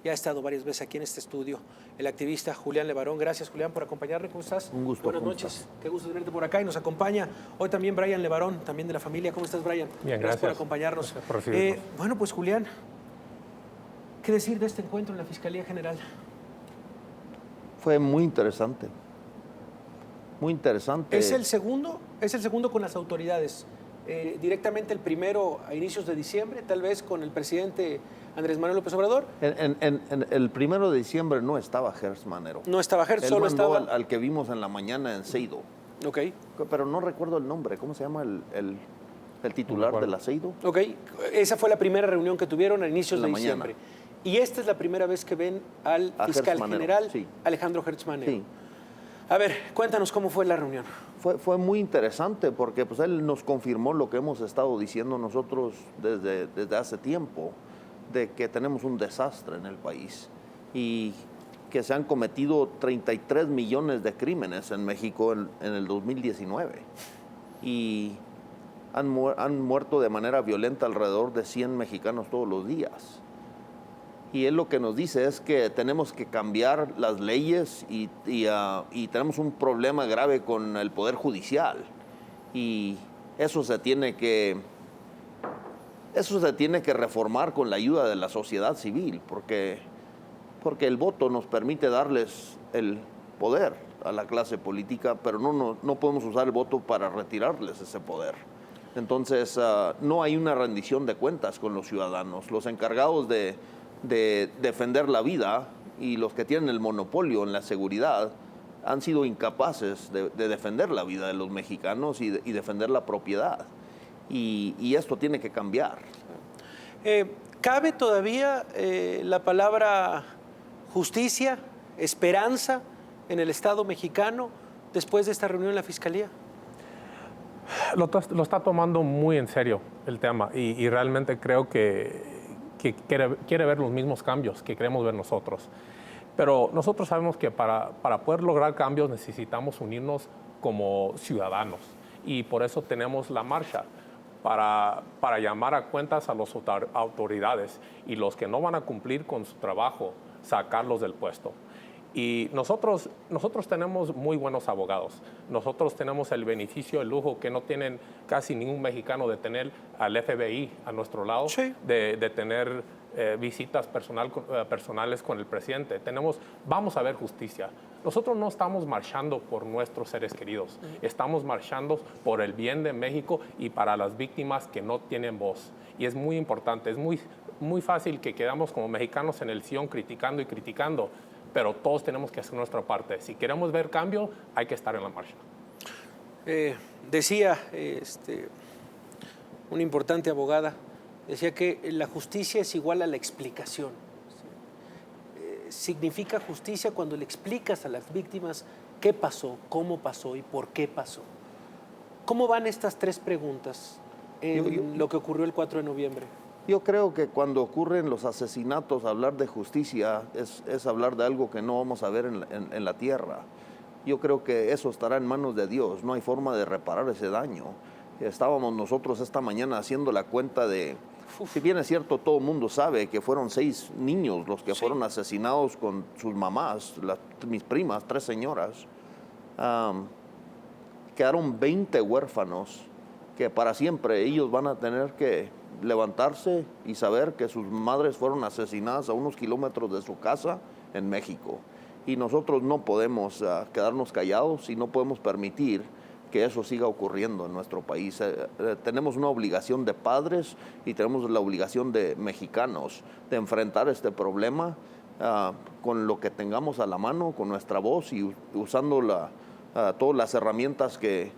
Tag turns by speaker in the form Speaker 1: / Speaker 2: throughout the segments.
Speaker 1: ya ha estado varias veces aquí en este estudio, el activista Julián Levarón. Gracias, Julián, por acompañarme. ¿Cómo estás?
Speaker 2: Un gusto.
Speaker 1: Buenas noches. Qué gusto tenerte por acá. Y nos acompaña hoy también Brian Levarón, también de la familia. ¿Cómo estás, Brian?
Speaker 3: Bien,
Speaker 1: gracias por acompañarnos.
Speaker 3: Gracias por recibirnos.
Speaker 1: Bueno, pues, Julián, ¿qué decir de este encuentro en la Fiscalía General?
Speaker 2: Fue muy interesante. Muy interesante.
Speaker 1: Es el segundo con las autoridades. Directamente el primero a inicios de diciembre, tal vez con el presidente Andrés Manuel López Obrador.
Speaker 2: En el 1 de diciembre no estaba Gertz Manero.
Speaker 1: No estaba Gertz,
Speaker 2: Él
Speaker 1: solo
Speaker 2: mandó
Speaker 1: estaba...
Speaker 2: al que vimos en la mañana en Seido.
Speaker 1: Ok.
Speaker 2: Pero no recuerdo el nombre. ¿Cómo se llama el titular de la Seido?
Speaker 1: Ok. Esa fue la primera reunión que tuvieron a inicios de diciembre.
Speaker 2: Mañana.
Speaker 1: Y esta es la primera vez que ven al fiscal general
Speaker 2: sí.
Speaker 1: Alejandro Gertz Manero.
Speaker 2: Sí.
Speaker 1: A ver, cuéntanos cómo fue la reunión.
Speaker 2: Fue muy interesante porque pues, él nos confirmó lo que hemos estado diciendo nosotros desde hace tiempo, de que tenemos un desastre en el país y que se han cometido 33 millones de crímenes en México en el 2019 y han muerto de manera violenta alrededor de 100 mexicanos todos los días. Y él lo que nos dice es que tenemos que cambiar las leyes y tenemos un problema grave con el Poder Judicial. Y eso se tiene que reformar con la ayuda de la sociedad civil, porque el voto nos permite darles el poder a la clase política, pero no podemos usar el voto para retirarles ese poder. Entonces, no hay una rendición de cuentas con los ciudadanos. Los encargados de defender la vida y los que tienen el monopolio en la seguridad han sido incapaces de defender la vida de los mexicanos y defender la propiedad. Y esto tiene que cambiar.
Speaker 1: ¿Cabe todavía la palabra justicia, esperanza en el Estado mexicano después de esta reunión en la Fiscalía?
Speaker 3: Lo está tomando muy en serio el tema y realmente creo que quiere ver los mismos cambios que queremos ver nosotros. Pero nosotros sabemos que para poder lograr cambios necesitamos unirnos como ciudadanos y por eso tenemos la marcha para llamar a cuentas a las autoridades y los que no van a cumplir con su trabajo, sacarlos del puesto. Y nosotros tenemos muy buenos abogados. Nosotros tenemos el beneficio, el lujo que no tienen casi ningún mexicano de tener al FBI a nuestro lado,
Speaker 1: sí,
Speaker 3: de tener visitas personales con el presidente. Vamos a ver justicia. Nosotros no estamos marchando por nuestros seres queridos. Estamos marchando por el bien de México y para las víctimas que no tienen voz. Y es muy importante, es muy fácil que quedamos como mexicanos en el sillón criticando y criticando, pero todos tenemos que hacer nuestra parte. Si queremos ver cambio, hay que estar en la marcha.
Speaker 1: Decía una importante abogada, decía que la justicia es igual a la explicación. Significa justicia cuando le explicas a las víctimas qué pasó, cómo pasó y por qué pasó. ¿Cómo van estas tres preguntas en lo que ocurrió el 4 de noviembre?
Speaker 2: Yo creo que cuando ocurren los asesinatos, hablar de justicia es hablar de algo que no vamos a ver en la tierra. Yo creo que eso estará en manos de Dios, no hay forma de reparar ese daño. Estábamos nosotros esta mañana haciendo la cuenta de, si bien es cierto, todo el mundo sabe que fueron 6 niños los que fueron asesinados con sus mamás, mis primas, 3 señoras. Quedaron 20 huérfanos que para siempre ellos van a tener que levantarse y saber que sus madres fueron asesinadas a unos kilómetros de su casa en México. Y nosotros no podemos quedarnos callados y no podemos permitir que eso siga ocurriendo en nuestro país. Tenemos una obligación de padres y tenemos la obligación de mexicanos de enfrentar este problema con lo que tengamos a la mano, con nuestra voz y usando todas las herramientas que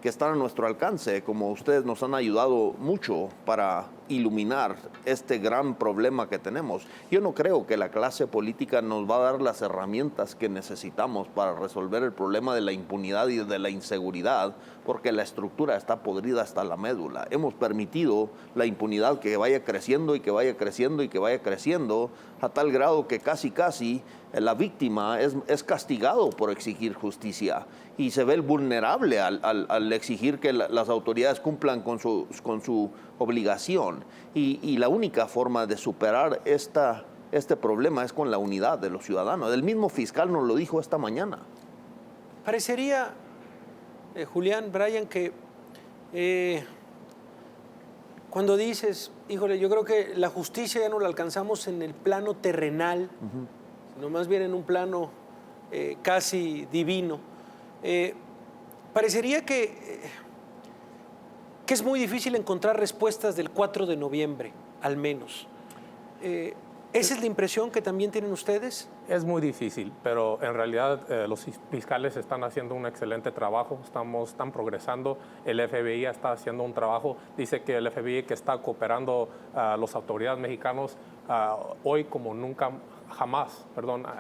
Speaker 2: están a nuestro alcance, como ustedes nos han ayudado mucho para iluminar este gran problema que tenemos. Yo no creo que la clase política nos va a dar las herramientas que necesitamos para resolver el problema de la impunidad y de la inseguridad, porque la estructura está podrida hasta la médula. Hemos permitido la impunidad que vaya creciendo y que vaya creciendo y que vaya creciendo a tal grado que casi la víctima es castigado por exigir justicia y se ve vulnerable al exigir que las autoridades cumplan con su obligación. Y la única forma de superar esta este problema es con la unidad de los ciudadanos. El mismo fiscal nos lo dijo esta mañana.
Speaker 1: Parecería, Julián, Brian, que cuando dices, híjole, yo creo que la justicia ya no la alcanzamos en el plano terrenal, sino más bien en un plano casi divino. Parecería que es muy difícil encontrar respuestas del 4 de noviembre, al menos. ¿Esa es la impresión que también tienen ustedes?
Speaker 3: Es muy difícil, pero en realidad los fiscales están haciendo un excelente trabajo, están progresando, el FBI está haciendo un trabajo, dice que el FBI que está cooperando a las autoridades mexicanas hoy como nunca jamás,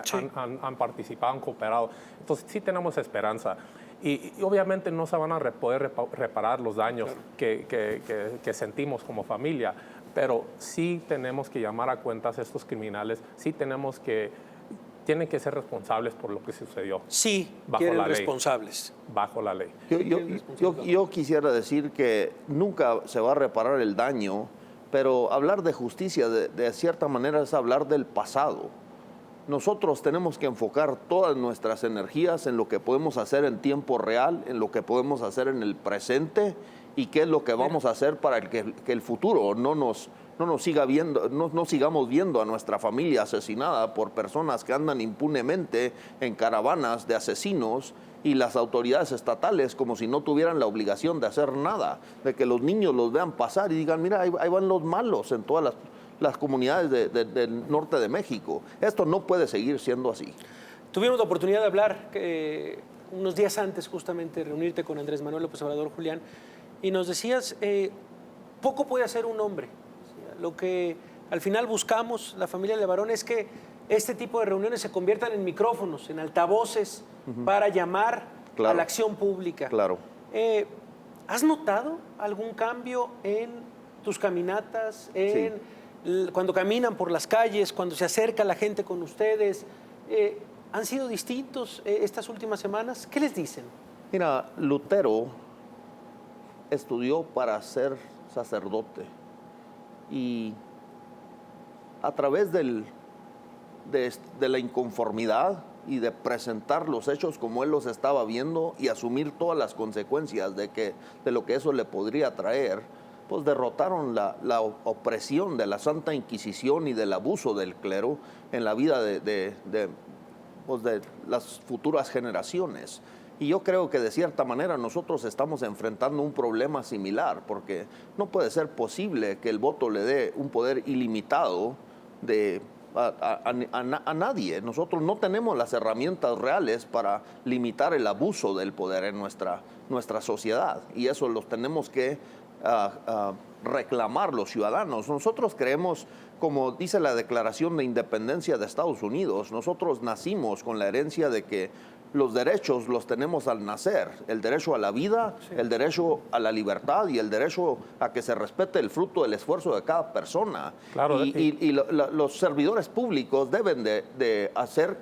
Speaker 3: sí, han participado, han cooperado. Entonces sí tenemos esperanza. Y obviamente no se van a poder reparar los daños, claro, que sentimos como familia, pero sí tenemos que llamar a cuentas a estos criminales, sí tienen que ser responsables por lo que sucedió.
Speaker 1: Sí, bajo la ley. Responsables.
Speaker 3: Bajo la ley.
Speaker 2: Yo quisiera decir que nunca se va a reparar el daño, pero hablar de justicia de cierta manera es hablar del pasado. Nosotros tenemos que enfocar todas nuestras energías en lo que podemos hacer en tiempo real, en lo que podemos hacer en el presente y qué es lo que vamos a hacer para que el futuro no sigamos viendo a nuestra familia asesinada por personas que andan impunemente en caravanas de asesinos y las autoridades estatales como si no tuvieran la obligación de hacer nada, de que los niños los vean pasar y digan, mira, ahí van los malos en todas las comunidades del norte de México. Esto no puede seguir siendo así.
Speaker 1: Tuvimos la oportunidad de hablar unos días antes, justamente, reunirte con Andrés Manuel López Obrador, Julián, y nos decías, poco puede hacer un hombre. Lo que al final buscamos, la familia Levarón, es que este tipo de reuniones se conviertan en micrófonos, en altavoces, para llamar a la acción pública.
Speaker 2: Claro.
Speaker 1: ¿Has notado algún cambio en tus caminatas, cuando caminan por las calles, cuando se acerca la gente con ustedes? ¿Han sido distintos estas últimas semanas? ¿Qué les dicen?
Speaker 2: Mira, Lutero estudió para ser sacerdote y a través de la inconformidad y de presentar los hechos como él los estaba viendo y asumir todas las consecuencias de lo que eso le podría traer, pues derrotaron la opresión de la Santa Inquisición y del abuso del clero en la vida de las futuras generaciones. Y yo creo que de cierta manera nosotros estamos enfrentando un problema similar, porque no puede ser posible que el voto le dé un poder ilimitado a nadie. Nosotros no tenemos las herramientas reales para limitar el abuso del poder en nuestra sociedad, y eso los tenemos que reclamar los ciudadanos. Nosotros creemos, como dice la Declaración de Independencia de Estados Unidos, nosotros nacimos con la herencia de que los derechos los tenemos al nacer, el derecho a la vida, el derecho a la libertad y el derecho a que se respete el fruto del esfuerzo de cada persona.
Speaker 3: Claro,
Speaker 2: y los servidores públicos deben de hacer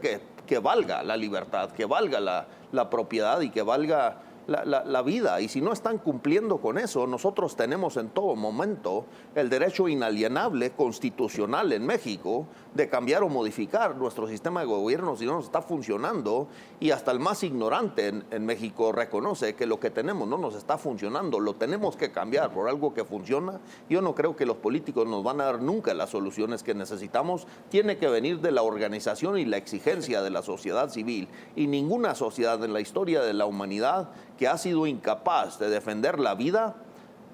Speaker 2: que valga la libertad, que valga la propiedad y que valga la vida. Y si no están cumpliendo con eso, nosotros tenemos en todo momento el derecho inalienable constitucional en México de cambiar o modificar nuestro sistema de gobierno si no nos está funcionando, y hasta el más ignorante en México reconoce que lo que tenemos no nos está funcionando, lo tenemos que cambiar por algo que funciona. Yo no creo que los políticos nos van a dar nunca las soluciones que necesitamos. Tiene que venir de la organización y la exigencia de la sociedad civil, y ninguna sociedad en la historia de la humanidad que ha sido incapaz de defender la vida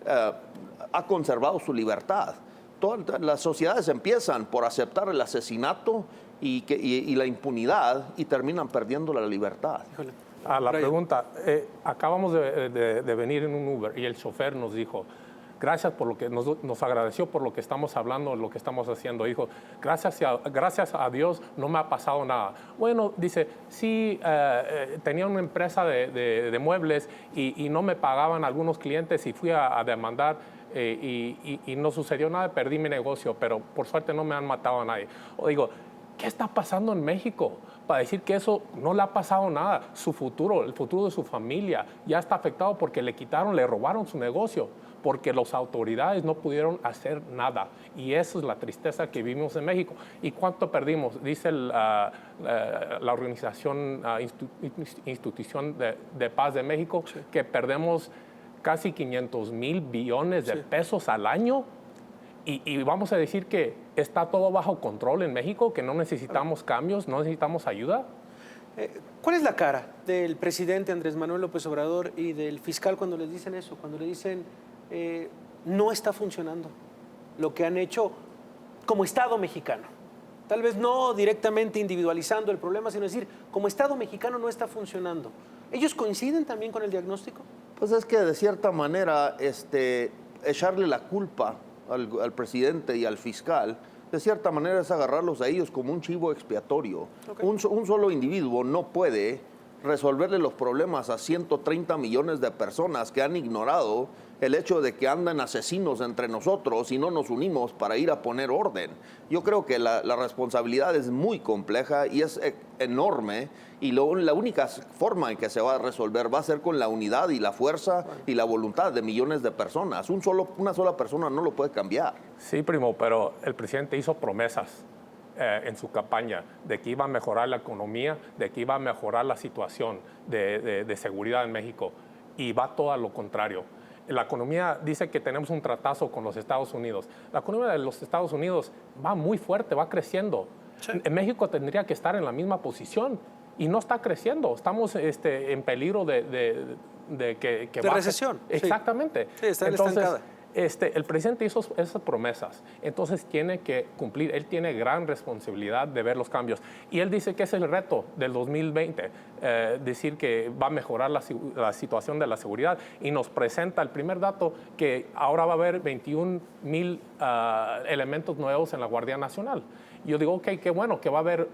Speaker 2: ha conservado su libertad. Todas las sociedades empiezan por aceptar el asesinato y la impunidad y terminan perdiendo la libertad.
Speaker 3: A la pregunta, acabamos de venir en un Uber y el chofer nos dijo, gracias por lo que nos agradeció por lo que estamos hablando, lo que estamos haciendo. Dijo, gracias a Dios no me ha pasado nada. Bueno, dice, sí, tenía una empresa de muebles y no me pagaban algunos clientes y fui a demandar y no sucedió nada, perdí mi negocio, pero por suerte no me han matado a nadie. O digo, ¿qué está pasando en México para decir que eso no le ha pasado nada? Su futuro, el futuro de su familia ya está afectado porque le robaron su negocio. porque las autoridades no pudieron hacer nada. Y esa es la tristeza que vivimos en México. ¿Y cuánto perdimos? Dice la Organización Institución de Paz de México que perdemos casi 500,000 billones de pesos al año. Y vamos a decir que está todo bajo control en México, que no necesitamos cambios, no necesitamos ayuda.
Speaker 1: ¿Cuál es la cara del presidente Andrés Manuel López Obrador y del fiscal cuando les dicen eso? Cuando le dicen, no está funcionando lo que han hecho como Estado mexicano. Tal vez no directamente individualizando el problema, sino decir, como Estado mexicano no está funcionando. ¿Ellos coinciden también con el diagnóstico?
Speaker 2: Pues es que de cierta manera echarle la culpa al presidente y al fiscal, de cierta manera es agarrarlos a ellos como un chivo expiatorio.
Speaker 1: Okay.
Speaker 2: Un solo individuo no puede resolverle los problemas a 130 millones de personas que han ignorado el hecho de que andan asesinos entre nosotros y no nos unimos para ir a poner orden. Yo creo que la responsabilidad es muy compleja y es enorme, y la única forma en que se va a resolver va a ser con la unidad y la fuerza y la voluntad de millones de personas. Una sola persona no lo puede cambiar.
Speaker 3: Sí, primo, pero el presidente hizo promesas en su campaña de que iba a mejorar la economía, de que iba a mejorar la situación de seguridad en México, y va todo a lo contrario. La economía dice que tenemos un tratazo con los Estados Unidos. La economía de los Estados Unidos va muy fuerte, va creciendo. Sí. En México tendría que estar en la misma posición y no está creciendo. Estamos en peligro de
Speaker 1: recesión.
Speaker 3: Exactamente.
Speaker 1: Sí, está
Speaker 3: entonces,
Speaker 1: estancada.
Speaker 3: El presidente hizo esas promesas, entonces tiene que cumplir. Él tiene gran responsabilidad de ver los cambios. Y él dice que es el reto del 2020, decir que va a mejorar la situación de la seguridad. Y nos presenta el primer dato, que ahora va a haber 21,000 elementos nuevos en la Guardia Nacional. Yo digo, ok, qué bueno que va a haber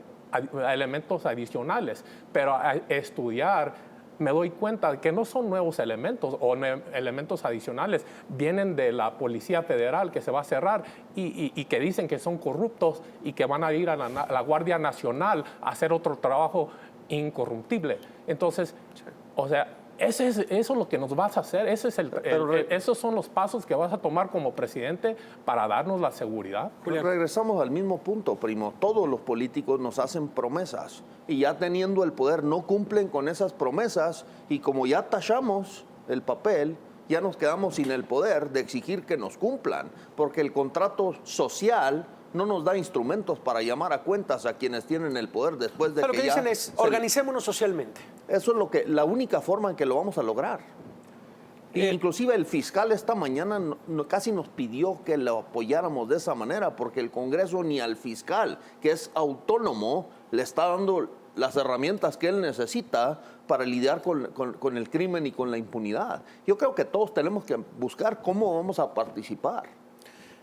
Speaker 3: elementos adicionales, pero a estudiar me doy cuenta que no son nuevos elementos o elementos adicionales, vienen de la Policía Federal que se va a cerrar y que dicen que son corruptos y que van a ir a la Guardia Nacional a hacer otro trabajo incorruptible. Entonces, o sea, eso es lo que nos vas a hacer, esos son los pasos que vas a tomar como presidente para darnos la seguridad.
Speaker 2: Julián. Regresamos al mismo punto, primo. Todos los políticos nos hacen promesas y ya teniendo el poder no cumplen con esas promesas, y como ya tachamos el papel, ya nos quedamos sin el poder de exigir que nos cumplan, porque el contrato social no nos da instrumentos para llamar a cuentas a quienes tienen el poder después de
Speaker 1: lo que dicen es, organicémonos socialmente.
Speaker 2: Eso es la única forma en que lo vamos a lograr. Inclusive el fiscal esta mañana casi nos pidió que lo apoyáramos de esa manera, porque el Congreso ni al fiscal, que es autónomo, le está dando las herramientas que él necesita para lidiar con el crimen y con la impunidad. Yo creo que todos tenemos que buscar cómo vamos a participar.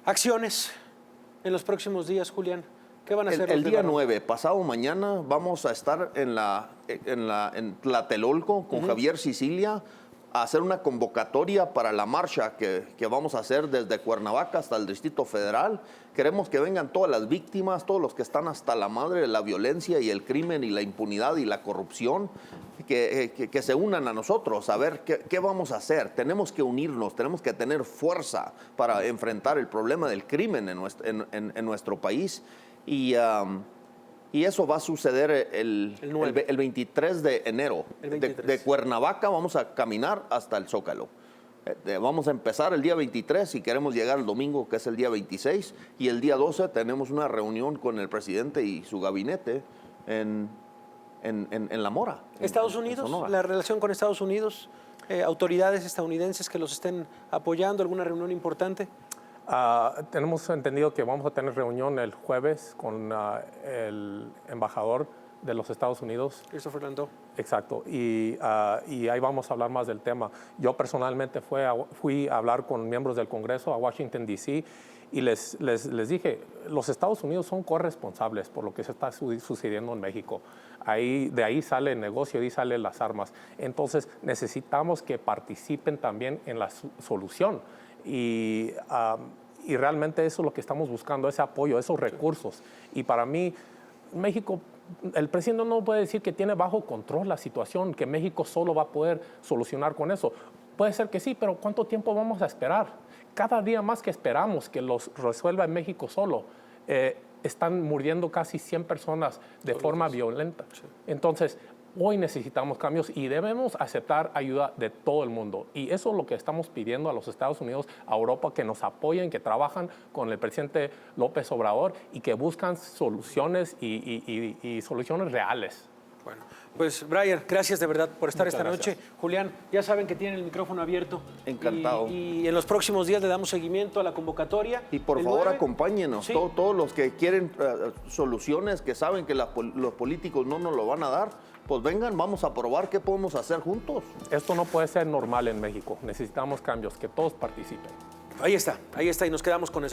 Speaker 1: Acciones en los próximos días, Julián. ¿Qué van a hacer?
Speaker 2: El día 9, pasado mañana, vamos a estar en Tlatelolco con Javier Sicilia a hacer una convocatoria para la marcha que vamos a hacer desde Cuernavaca hasta el Distrito Federal. Queremos que vengan todas las víctimas, todos los que están hasta la madre de la violencia y el crimen y la impunidad y la corrupción, que se unan a nosotros a ver qué vamos a hacer. Tenemos que unirnos, tenemos que tener fuerza para enfrentar el problema del crimen en nuestro país. Y eso va a suceder el 23 de enero. De Cuernavaca vamos a caminar hasta el Zócalo. Vamos a empezar el día 23 y queremos llegar el domingo, que es el día 26. Y el día 12 tenemos una reunión con el presidente y su gabinete en La Mora.
Speaker 1: ¿Estados Unidos? ¿La relación con Estados Unidos? ¿Autoridades estadounidenses que los estén apoyando? ¿Alguna reunión importante?
Speaker 3: Tenemos entendido que vamos a tener reunión el jueves con el embajador de los Estados Unidos.
Speaker 1: Christopher Landau.
Speaker 3: Exacto, y ahí vamos a hablar más del tema. Yo personalmente fui a hablar con miembros del Congreso a Washington, D.C., y les dije, los Estados Unidos son corresponsables por lo que se está sucediendo en México. De ahí sale el negocio, de ahí salen las armas. Entonces necesitamos que participen también en la solución. Y realmente eso es lo que estamos buscando, ese apoyo, esos recursos. Y para mí, México, el presidente no puede decir que tiene bajo control la situación, que México solo va a poder solucionar con eso. puede ser que sí, pero ¿cuánto tiempo vamos a esperar? Cada día más que esperamos que los resuelva en México solo, están muriendo casi 100 personas de forma violenta. Sí. Entonces, hoy necesitamos cambios y debemos aceptar ayuda de todo el mundo. Y eso es lo que estamos pidiendo a los Estados Unidos, a Europa, que nos apoyen, que trabajan con el presidente López Obrador y que buscan soluciones y soluciones reales.
Speaker 1: Bueno, pues Brian, gracias de verdad por estar
Speaker 3: Muchas
Speaker 1: esta
Speaker 3: gracias.
Speaker 1: noche. Julián, ya saben que tienen el micrófono abierto.
Speaker 2: Encantado.
Speaker 1: Y en los próximos días le damos seguimiento a la convocatoria.
Speaker 2: Y por
Speaker 1: El
Speaker 2: favor
Speaker 1: 9,
Speaker 2: acompáñenos,
Speaker 1: sí.
Speaker 2: todos los que quieren soluciones, que saben que los políticos no nos lo van a dar, pues vengan, vamos a probar qué podemos hacer juntos.
Speaker 3: Esto no puede ser normal en México. Necesitamos cambios, que todos participen.
Speaker 1: Ahí está, y nos quedamos con eso.